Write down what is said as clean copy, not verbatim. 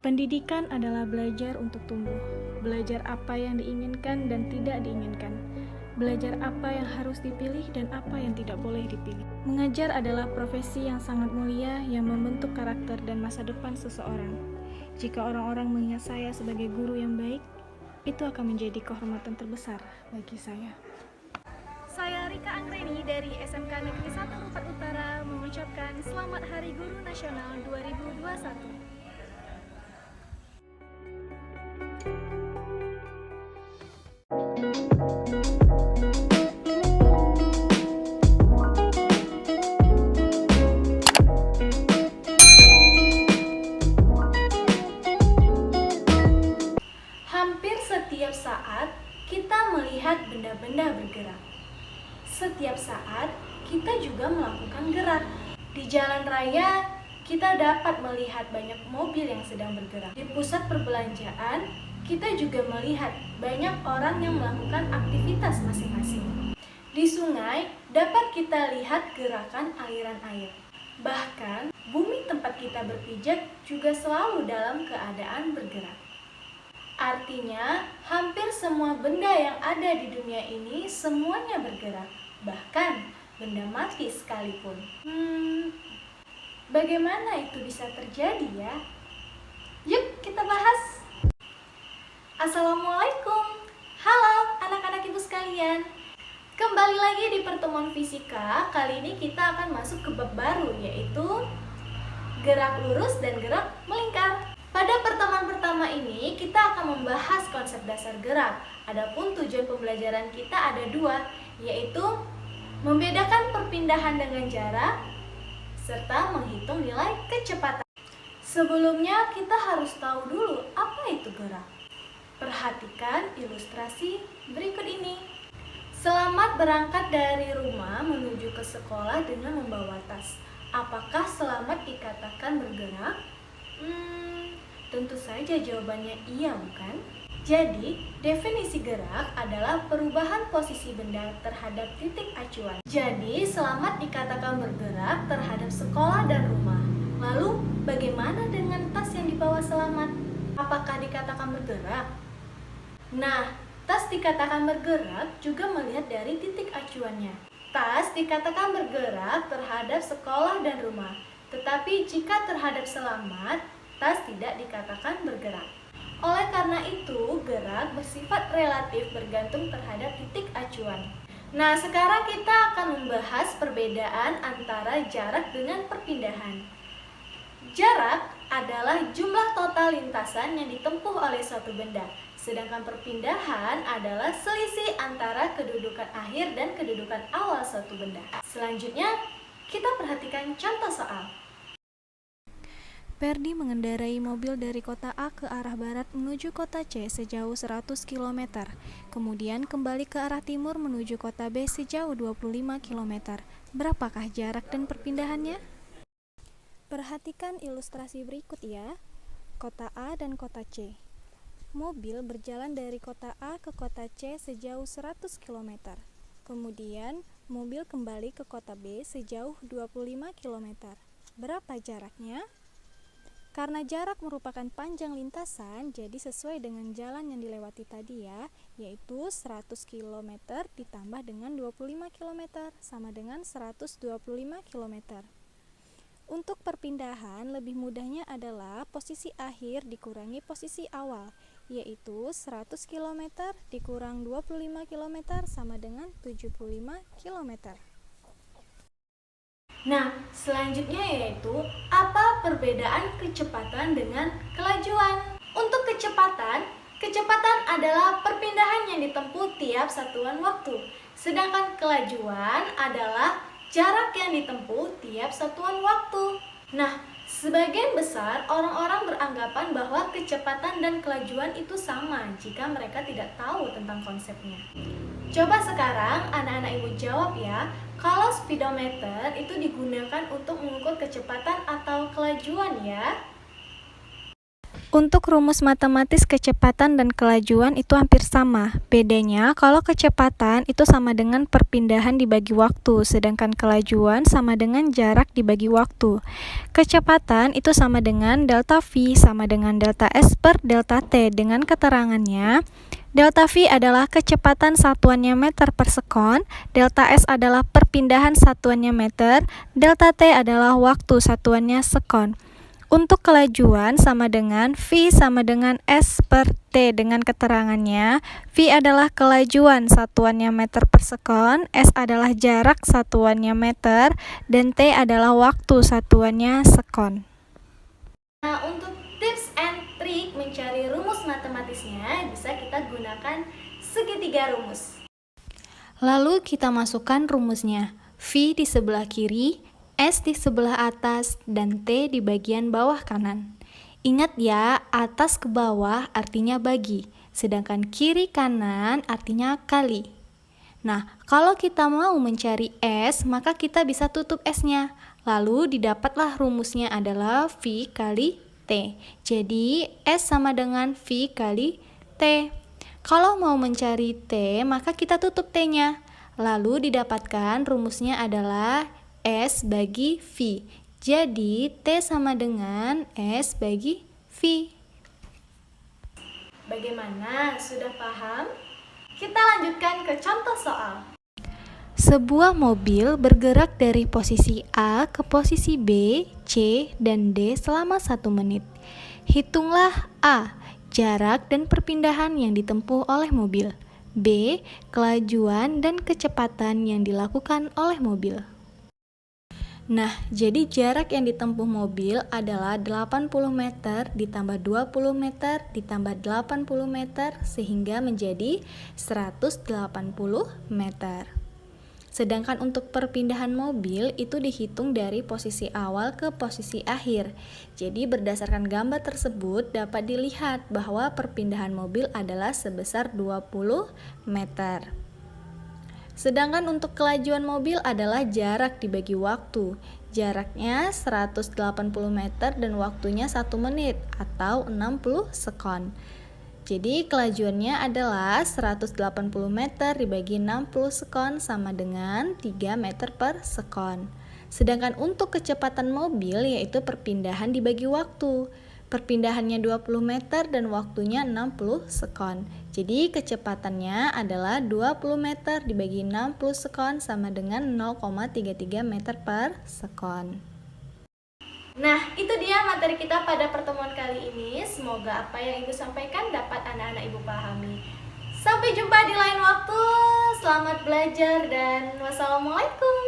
Pendidikan adalah belajar untuk tumbuh, belajar apa yang diinginkan dan tidak diinginkan, belajar apa yang harus dipilih dan apa yang tidak boleh dipilih. Mengajar adalah profesi yang sangat mulia yang membentuk karakter dan masa depan seseorang. Jika orang-orang mengingat saya sebagai guru yang baik, itu akan menjadi kehormatan terbesar bagi saya. Saya Rika Anggreni dari SMK Negeri 1 Empat Utara mengucapkan Selamat Hari Guru Nasional 2021. Hampir setiap saat kita melihat benda-benda bergerak. Setiap saat kita juga melakukan gerak. Di jalan raya kita dapat melihat banyak mobil yang sedang bergerak. Di pusat perbelanjaan kita juga melihat banyak orang yang melakukan aktivitas masing-masing. Di sungai dapat kita lihat gerakan aliran air. Bahkan bumi tempat kita berpijak juga selalu dalam keadaan bergerak. Artinya, hampir semua benda yang ada di dunia ini semuanya bergerak, bahkan benda mati sekalipun. Bagaimana itu bisa terjadi ya? Yuk kita bahas. Assalamualaikum. Halo anak-anak ibu sekalian. Kembali lagi di pertemuan fisika. Kali ini kita akan masuk ke bab baru, yaitu gerak lurus dan gerak melingkar. Pada pertemuan pertama ini, kita akan membahas konsep dasar gerak. Adapun tujuan pembelajaran kita ada dua, yaitu membedakan perpindahan dengan jarak, serta menghitung nilai kecepatan. Sebelumnya, kita harus tahu dulu apa itu gerak. Perhatikan ilustrasi berikut ini. Selamat berangkat dari rumah menuju ke sekolah dengan membawa tas. Apakah Selamat dikatakan bergerak? Tentu saja jawabannya iya, bukan? Jadi, definisi gerak adalah perubahan posisi benda terhadap titik acuan. Jadi, Selamat dikatakan bergerak terhadap sekolah dan rumah. Lalu, bagaimana dengan tas yang dibawa Selamat? Apakah dikatakan bergerak? Nah, tas dikatakan bergerak juga melihat dari titik acuannya. Tas dikatakan bergerak terhadap sekolah dan rumah. Tetapi jika terhadap Selamat, tas tidak dikatakan bergerak. Oleh karena itu, gerak bersifat relatif bergantung terhadap titik acuan. Nah, sekarang kita akan membahas perbedaan antara jarak dengan perpindahan. Jarak adalah jumlah total lintasan yang ditempuh oleh suatu benda, sedangkan perpindahan adalah selisih antara kedudukan akhir dan kedudukan awal suatu benda. Selanjutnya, kita perhatikan contoh soal. Ferdi mengendarai mobil dari kota A ke arah barat menuju kota C sejauh 100 km. Kemudian kembali ke arah timur menuju kota B sejauh 25 km. Berapakah jarak dan perpindahannya? Perhatikan ilustrasi berikut ya. Kota A dan kota C. Mobil berjalan dari kota A ke kota C sejauh 100 km. Kemudian mobil kembali ke kota B sejauh 25 km. Berapa jaraknya? Karena jarak merupakan panjang lintasan, jadi sesuai dengan jalan yang dilewati tadi ya, yaitu 100 km ditambah dengan 25 km, sama dengan 125 km. Untuk perpindahan, lebih mudahnya adalah posisi akhir dikurangi posisi awal, yaitu 100 km dikurang 25 km sama dengan 75 km. Nah, selanjutnya yaitu apa perbedaan kecepatan dengan kelajuan. Untuk kecepatan adalah perpindahan yang ditempuh tiap satuan waktu. Sedangkan kelajuan adalah jarak yang ditempuh tiap satuan waktu. Nah, sebagian besar orang-orang beranggapan bahwa kecepatan dan kelajuan itu sama jika mereka tidak tahu tentang konsepnya. Coba sekarang anak-anak ibu jawab ya, kalau speedometer itu digunakan untuk mengukur kecepatan atau kelajuan ya? Untuk rumus matematis kecepatan dan kelajuan itu hampir sama. Bedanya kalau kecepatan itu sama dengan perpindahan dibagi waktu, sedangkan kelajuan sama dengan jarak dibagi waktu. Kecepatan itu sama dengan delta V sama dengan delta S per delta T dengan keterangannya. Delta V adalah kecepatan satuannya meter per sekon, delta S adalah perpindahan satuannya meter, delta T adalah waktu satuannya sekon. Untuk kelajuan sama dengan V sama dengan S per T dengan keterangannya. V adalah kelajuan satuannya meter per sekon, S adalah jarak satuannya meter, dan T adalah waktu satuannya sekon. Nah, untuk tips and trik mencari rumus matematisnya bisa kita gunakan segitiga rumus. Lalu kita masukkan rumusnya. V di sebelah kiri, S di sebelah atas, dan T di bagian bawah kanan. Ingat ya, atas ke bawah artinya bagi, sedangkan kiri kanan artinya kali. Nah, kalau kita mau mencari S, maka kita bisa tutup S-nya. Lalu didapatlah rumusnya adalah V kali T. Jadi, S sama dengan V kali T. Kalau mau mencari T, maka kita tutup T-nya. Lalu didapatkan rumusnya adalah S bagi V. Jadi, T sama dengan S bagi V. Bagaimana? Sudah paham? Kita lanjutkan ke contoh soal. Sebuah mobil bergerak dari posisi A ke posisi B, C, dan D selama 1 menit. Hitunglah A, jarak dan perpindahan yang ditempuh oleh mobil. B, kelajuan dan kecepatan yang dilakukan oleh mobil. Nah, jadi jarak yang ditempuh mobil adalah 80 meter ditambah 20 meter ditambah 80 meter sehingga menjadi 180 meter. Sedangkan untuk perpindahan mobil itu dihitung dari posisi awal ke posisi akhir. Jadi berdasarkan gambar tersebut dapat dilihat bahwa perpindahan mobil adalah sebesar 20 meter. Sedangkan untuk kelajuan mobil adalah jarak dibagi waktu. Jaraknya 180 meter dan waktunya 1 menit atau 60 sekon. Jadi kelajuannya adalah 180 meter dibagi 60 sekon sama dengan 3 meter per sekon. Sedangkan untuk kecepatan mobil yaitu perpindahan dibagi waktu. Perpindahannya 20 meter dan waktunya 60 sekon. Jadi kecepatannya adalah 20 meter dibagi 60 sekon sama dengan 0,33 meter per sekon. Nah, itu dia materi kita pada pertemuan kali ini. Semoga apa yang Ibu sampaikan dapat anak-anak Ibu pahami. Sampai jumpa di lain waktu. Selamat belajar dan wassalamualaikum.